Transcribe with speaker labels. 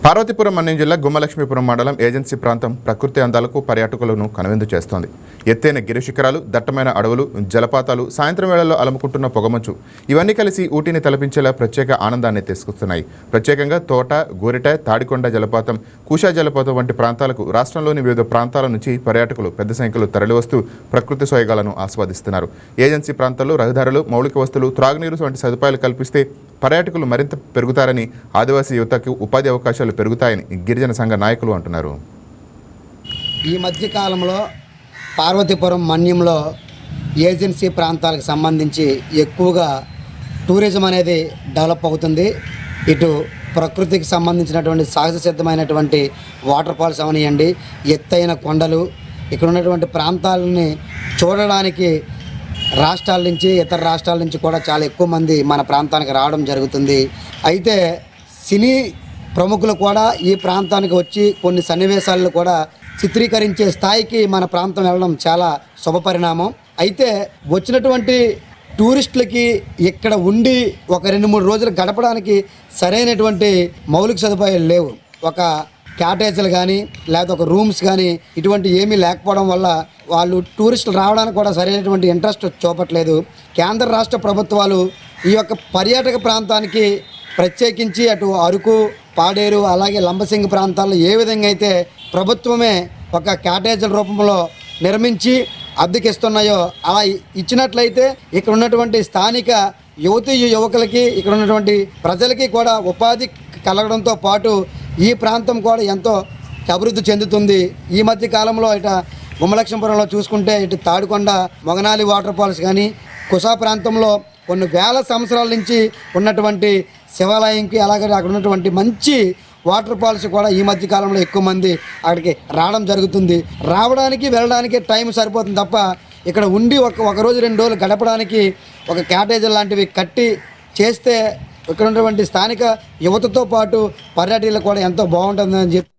Speaker 1: పార్వతీపురం మన్యం జిల్లా గుమ్మలక్ష్మీపురం మండలం ఏజెన్సీ ప్రాంతం ప్రకృతి అందాలకు పర్యాటకులను కనువిందు చేస్తోంది. ఎత్తైన గిరిశిఖరాలు, దట్టమైన అడవులు, జలపాతాలు, సాయంత్రం వేళల్లో అలముకుంటున్న పొగమంచు ఇవన్నీ కలిసి ఊటీని తలపించేలా ప్రత్యేక ఆనందాన్ని తీసుకొస్తున్నాయి. ప్రత్యేకంగా తోట, గోరిట, తాడికొండ జలపాతం, కూషా జలపాతం వంటి ప్రాంతాలకు రాష్ట్రంలోని వివిధ ప్రాంతాల నుంచి పర్యాటకులు పెద్ద సంఖ్యలో తరలివస్తూ ప్రకృతి సోయగాలను ఆస్వాదిస్తున్నారు. ఏజెన్సీ ప్రాంతాల్లో రహదారులు, మౌలిక వస్తువులు, త్రాగునీరు వంటి సదుపాయాలు కల్పిస్తే పర్యాటకులు మరింత పెరుగుతారని, ఆదివాసీ యువతకు ఉపాధి అవకాశాలు పెరుగుతాయని గిరిజన సంఘ నాయకులు అంటున్నారు.
Speaker 2: ఈ మధ్య కాలంలో పార్వతీపురం మన్యంలో ఏజెన్సీ ప్రాంతాలకు సంబంధించి ఎక్కువగా టూరిజం అనేది డెవలప్ అవుతుంది. ఇటు ప్రకృతికి సంబంధించినటువంటి సహజ సిద్ధమైనటువంటి వాటర్ ఫాల్స్ అవనియండి, ఎత్తైన కొండలు, ఇక్కడ ఉన్నటువంటి ప్రాంతాలని చూడడానికి రాష్ట్రాల నుంచి, ఇతర రాష్ట్రాల నుంచి కూడా చాలా ఎక్కువ మంది మన ప్రాంతానికి రావడం జరుగుతుంది. అయితే సినీ ప్రముఖులు కూడా ఈ ప్రాంతానికి వచ్చి కొన్ని సన్నివేశాలను కూడా చిత్రీకరించే స్థాయికి మన ప్రాంతం వెళ్ళడం చాలా శుభపరిణామం. అయితే వచ్చినటువంటి టూరిస్టులకి ఇక్కడ ఉండి ఒక 2-3 రోజులు గడపడానికి సరైనటువంటి మౌలిక సదుపాయాలు లేవు. ఒక క్యాటేజీలు కానీ లేకపోతే ఒక రూమ్స్ కానీ ఇటువంటి ఏమీ లేకపోవడం వల్ల వాళ్ళు టూరిస్టులు రావడానికి కూడా సరైనటువంటి ఇంట్రెస్ట్ చూపట్లేదు. కేంద్ర రాష్ట్ర ప్రభుత్వాలు ఈ యొక్క పర్యాటక ప్రాంతానికి ప్రత్యేకించి అటు అరకు, పాడేరు, అలాగే లంబసింగి ప్రాంతాల్లో ఏ విధంగా అయితే ప్రభుత్వమే ఒక క్యాటేజీల రూపంలో నిర్మించి అద్దెకిస్తున్నాయో అలా ఇచ్చినట్లయితే ఇక్కడ ఉన్నటువంటి స్థానిక యువకులకి, ఇక్కడ ఉన్నటువంటి ప్రజలకి కూడా ఉపాధి కలగడంతో పాటు ఈ ప్రాంతం కూడా ఎంతో అభివృద్ధి చెందుతుంది. ఈ మధ్య కాలంలో ఇట గుమ్మలక్ష్మీపురంలో చూసుకుంటే ఇటు తాడికొండ, మొగనాలి వాటర్ ఫాల్స్ కానీ, కుసా ప్రాంతంలో కొన్ని వేల సంవత్సరాల నుంచి ఉన్నటువంటి శివాలయంకి, అలాగే అక్కడ ఉన్నటువంటి మంచి వాటర్ ఫాల్స్ కూడా ఈ మధ్య కాలంలో ఎక్కువ మంది అక్కడికి రావడం జరుగుతుంది. రావడానికి వెళ్ళడానికి టైం సరిపోతుంది తప్ప ఇక్కడ ఉండి ఒక రోజు 2 రోజులు గడపడానికి ఒక క్యాటేజీ లాంటివి కట్టి చేస్తే ఇక్కడ ఉన్నటువంటి స్థానిక యువతతో పాటు పర్యాటకులకు కూడా ఎంతో బాగుంటుందని చెప్పి